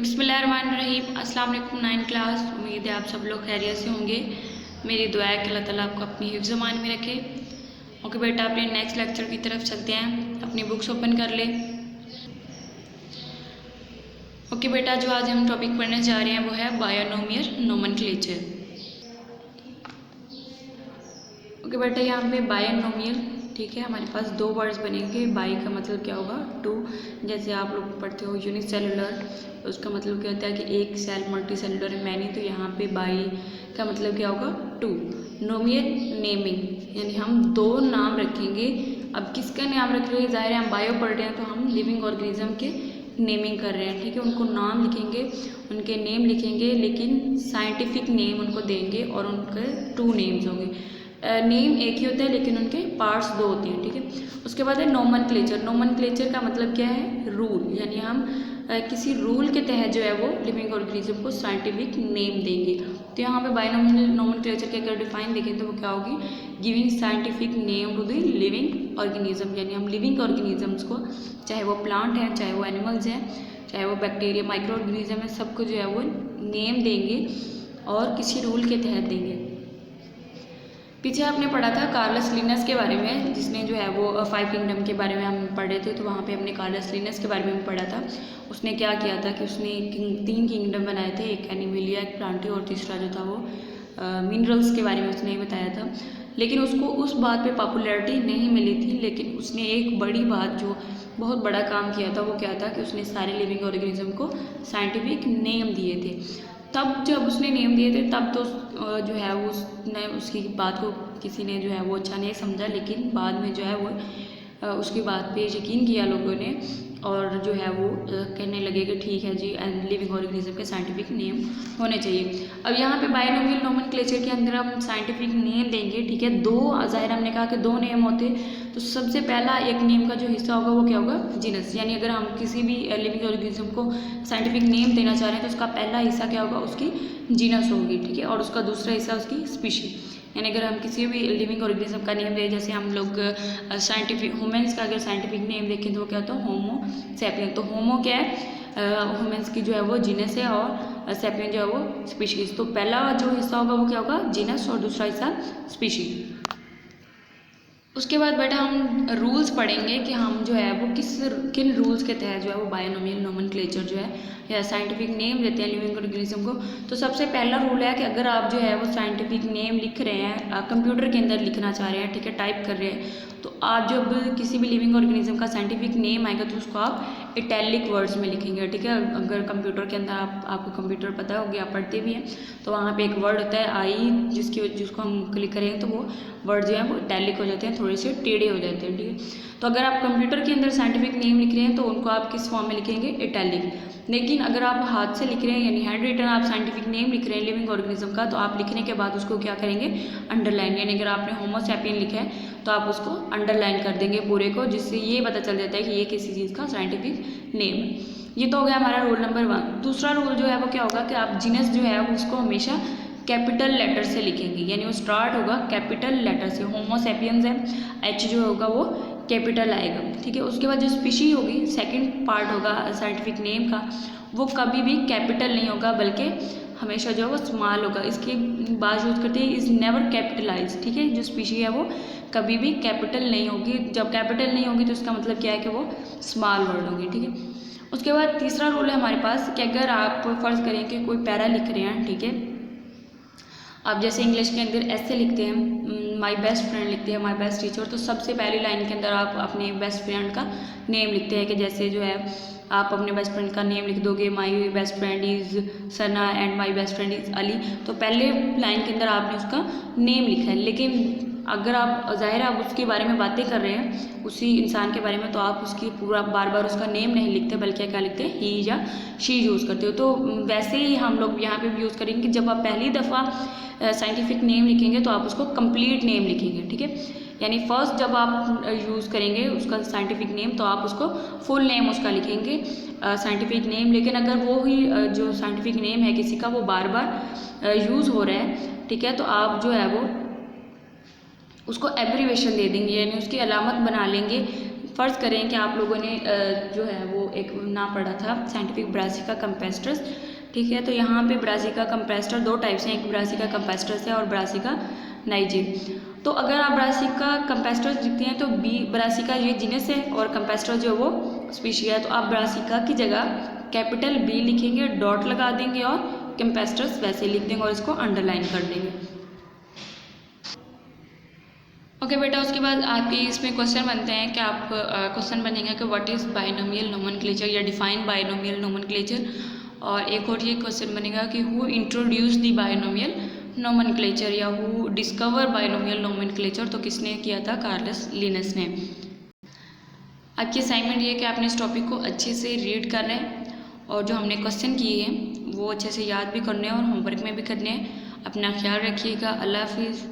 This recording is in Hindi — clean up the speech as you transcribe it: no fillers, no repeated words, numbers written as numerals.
बिस्मिल्लाहिर्रहमानिर्रहीम। अस्सलाम वालेकुम 9 क्लास। उम्मीद है आप सब लोग खैरियत से होंगे। मेरी दुआ है कि अल्लाह ताला आपको अपनी हिफ्ज़ मान में रखे। ओके बेटा, अपने नेक्स्ट लेक्चर की तरफ चलते हैं। अपनी बुक्स ओपन कर ले। ओके बेटा, जो आज हम टॉपिक पढ़ने जा रहे हैं वो है बायनोमियल नोमेनक्लेचर। ओके बेटा, यहाँ पे बायनोमियल, ठीक है, हमारे पास दो वर्ड्स बनेंगे। बाई का मतलब क्या होगा? टू। जैसे आप लोग पढ़ते हो यूनिसेलुलर, उसका मतलब क्या होता है कि एक सेल, मल्टी सेलुलर मैनी। तो यहाँ पे बाई का मतलब क्या होगा? टू। नोमियल नेमिंग, यानी हम दो नाम रखेंगे। अब किसका नाम रख रहे हैं? ज़ाहिर है हम बायो पढ़ रहे हैं तो हम लिविंग ऑर्गेनिज्म के नेमिंग कर रहे हैं, ठीक है। उनको नाम लिखेंगे, उनके नेम लिखेंगे, लेकिन साइंटिफिक नेम उनको देंगे और उनके टू नेम्स होंगे। नेम एक ही होता है लेकिन उनके पार्ट्स दो होते हैं, ठीक है। उसके बाद है नोमेनक्लेचर। नोमेनक्लेचर का मतलब क्या है? रूल, यानी हम किसी रूल के तहत जो है वो लिविंग ऑर्गेनिज्म को साइंटिफिक नेम देंगे। तो यहाँ पे बायनोमियल नोमेनक्लेचर के अगर डिफाइन देखें तो वो क्या होगी? Giving scientific name to the living organism, यानी हम लिविंग ऑर्गेनिजम्स को, चाहे वो प्लांट हैं, चाहे वो एनिमल्स हैं, चाहे वो बैक्टीरिया, माइक्रो ऑर्गेनिज्म है, सबको जो है वो नेम देंगे और किसी रूल के तहत देंगे। पीछे आपने पढ़ा था कार्लस लिनस के बारे में, जिसने जो है वो 5 किंगडम के बारे में हम पढ़ रहे थे। तो वहाँ पे हमने कार्लस लिनस के बारे में पढ़ा था। उसने क्या किया था कि उसने 3 किंगडम बनाए थे, एक एनिमेलिया, एक प्लांटी और तीसरा जो था वो मिनरल्स के बारे में उसने बताया था। लेकिन उसको उस बात पे पॉपुलैरिटी नहीं मिली थी। लेकिन उसने एक बड़ी बात, जो बहुत बड़ा काम किया था, वो क्या था कि उसने सारे लिविंग ऑर्गेनिज्म को साइंटिफिक नेम दिए थे। तब जब उसने नेम दिए थे तब तो जो है वो उसने उसकी बात को किसी ने जो है वो अच्छा नहीं समझा, लेकिन बाद में जो है वो उसकी बात पे यकीन किया लोगों ने और जो है वो कहने लगे कि ठीक है जी, लिविंग ऑर्गेनिज्म के साइंटिफिक नेम होने चाहिए। अब यहाँ पे बायनोमियल नोमेनक्लेचर के अंदर हम साइंटिफिक नेम देंगे, ठीक है। दो, ज़ाहिर हमने कहा कि दो नेम होते, तो सबसे पहला एक नेम का जो हिस्सा होगा वो क्या होगा? जीनस, यानी अगर हम किसी भी लिविंग ऑर्गेनिज्म को साइंटिफिक नेम देना चाह रहे हैं तो उसका पहला हिस्सा क्या होगा? उसकी जीनस होगी, ठीक है, और उसका दूसरा हिस्सा उसकी स्पीशी। यानी अगर हम किसी भी लिविंग ऑर्गेनिज्म का नेम दें, जैसे हम लोग साइंटिफिक ह्यूमन्स का अगर साइंटिफिक नेम देखें तो वो क्या होता है? होमो सैपियन। तो होमो क्या है? ह्यूमन्स की जो है वो जीनस है और सैपियन जो है वो स्पीशीज। तो पहला जो हिस्सा होगा वो क्या होगा? जीनस, और दूसरा हिस्सा स्पीशीज। उसके बाद बेटा हम रूल्स पढ़ेंगे कि हम जो है वो किन रूल्स के तहत जो है वो बायनोमियल नोमेनक्लेचर जो है या साइंटिफिक नेम देते हैं लिविंग ऑर्गेनिज्म को। तो सबसे पहला रूल है कि अगर आप जो है वो साइंटिफिक नेम लिख रहे हैं, कंप्यूटर के अंदर लिखना चाह रहे हैं, ठीक है, टाइप कर रहे हैं, तो आप जब किसी भी लिविंग ऑर्गेनिज्म का साइंटिफिक नेम आएगा तो उसको आप इटैलिक वर्ड्स में लिखेंगे, ठीक है। अगर कंप्यूटर के अंदर आपको कंप्यूटर पता होगी, आप पढ़ते भी हैं, तो वहाँ पे एक वर्ड होता है आई, जिसको हम क्लिक करेंगे तो वो वर्ड जो है वो इटैलिक हो जाते हैं, थोड़े से टेढ़े हो जाते हैं, ठीक है। तो अगर आप कंप्यूटर के अंदर साइंटिफिक नेम लिख रहे हैं तो उनको आप किस फॉर्म में लिखेंगे? इटैलिक। लेकिन अगर आप हाथ से लिख रहे हैं, यानी हैंड रिटन आप साइंटिफिक नेम लिख रहे हैं लिविंग ऑर्गेनिज्म का, तो आप लिखने के बाद उसको क्या करेंगे? अंडरलाइन। यानी अगर आपने होमो सैपियन लिखा है तो आप उसको अंडरलाइन कर देंगे पूरे को, जिससे ये पता चल जाता है कि ये किसी चीज़ का साइंटिफिक नेम है। ये तो हो गया हमारा रूल नंबर 1। दूसरा रूल जो है वो क्या होगा कि आप जीनस जो है वो उसको हमेशा कैपिटल लेटर से लिखेंगे, यानी वो स्टार्ट होगा कैपिटल लेटर से। होमो सैपियंस है, एच जो होगा वो कैपिटल आएगा, ठीक है। उसके बाद जो स्पीशी होगी, सेकंड पार्ट होगा साइंटिफिक नेम का, वो कभी भी कैपिटल नहीं होगा, बल्कि हमेशा जो है वो स्मॉल होगा। इसकी बात यूज करते हैं, इज़ नेवर कैपिटलाइज, ठीक है। जो स्पीशी है वो कभी भी कैपिटल नहीं होगी। जब कैपिटल नहीं होगी तो इसका मतलब क्या है कि वो स्मॉल वर्ड होगी, ठीक है। उसके बाद तीसरा रूल है हमारे पास कि अगर आप फर्ज करें कि कोई पैरा लिख रहे हैं, ठीक है, आप जैसे इंग्लिश के अंदर ऐसे लिखते हैं, माई बेस्ट फ्रेंड लिखते हैं, माई बेस्ट टीचर, तो सबसे पहली लाइन के अंदर आप अपने बेस्ट फ्रेंड का नेम लिखते हैं। कि जैसे जो है आप अपने बेस्ट फ्रेंड का नेम लिख दोगे, my best friend is Sana and my best friend is Ali, तो पहले लाइन के अंदर आपने उसका नेम लिखा है। लेकिन अगर आप, ज़ाहिर है आप उसके बारे में बातें कर रहे हैं, उसी इंसान के बारे में, तो आप उसकी पूरा बार बार उसका नेम नहीं लिखते, बल्कि क्या लिखते हैं? ही या शी यूज़ करते हो। तो वैसे ही हम लोग यहाँ पे भी यूज़ करेंगे कि जब आप पहली दफ़ा साइंटिफिक नेम लिखेंगे तो आप उसको कंप्लीट नेम लिखेंगे, ठीक है। यानी फर्स्ट जब आप यूज़ करेंगे उसका साइंटिफिक नेम तो आप उसको फुल नेम उसका लिखेंगे साइंटिफिक नेम। लेकिन अगर वो ही जो साइंटिफिक नेम है किसी का वो बार बार यूज़ हो रहा है, ठीक है, तो आप जो है वो उसको एब्रीवेशन दे देंगे, यानी उसकी अलामत बना लेंगे फ़र्ज़ करें कि आप लोगों ने जो है वो एक नाम पढ़ा था साइंटिफिक ब्रासिका कंपेस्ट्रस, ठीक है। तो यहाँ पे ब्रासिका कंपेस्टर दो टाइप्स हैं, एक ब्रासिका कंपेस्ट्रस है और ब्रासिका नाइजे। तो अगर आप ब्रासिका कंपेस्ट्रस लिखते हैं तो ब्रासिका ये जीनस है और कंपेस्टर जो वो स्पीशी है, तो आप ब्रासिका की जगह कैपिटल B लिखेंगे, डॉट लगा देंगे और कंपेस्ट्रस वैसे लिख देंगे और इसको अंडरलाइन कर देंगे। ओके बेटा, उसके बाद आपके इसमें क्वेश्चन बनते हैं कि आप क्वेश्चन बनेगा कि व्हाट इज़ बाइनोमियल नोमेनक्लेचर या डिफाइन बाइनोमियल नोमेनक्लेचर, और एक और ये क्वेश्चन बनेगा कि who introduce the binomial nomenclature या हु डिस्कवर बाइनोमियल नोमेनक्लेचर, तो किसने किया था? कार्लस लिनस ने। आपकी असाइनमेंट ये है कि आपने इस टॉपिक को अच्छे से रीड करना है और जो हमने क्वेश्चन किए हैं वो अच्छे से याद भी करने हैं और होमवर्क में भी करने हैं। अपना ख्याल रखिएगा। अल्लाह हाफिज़।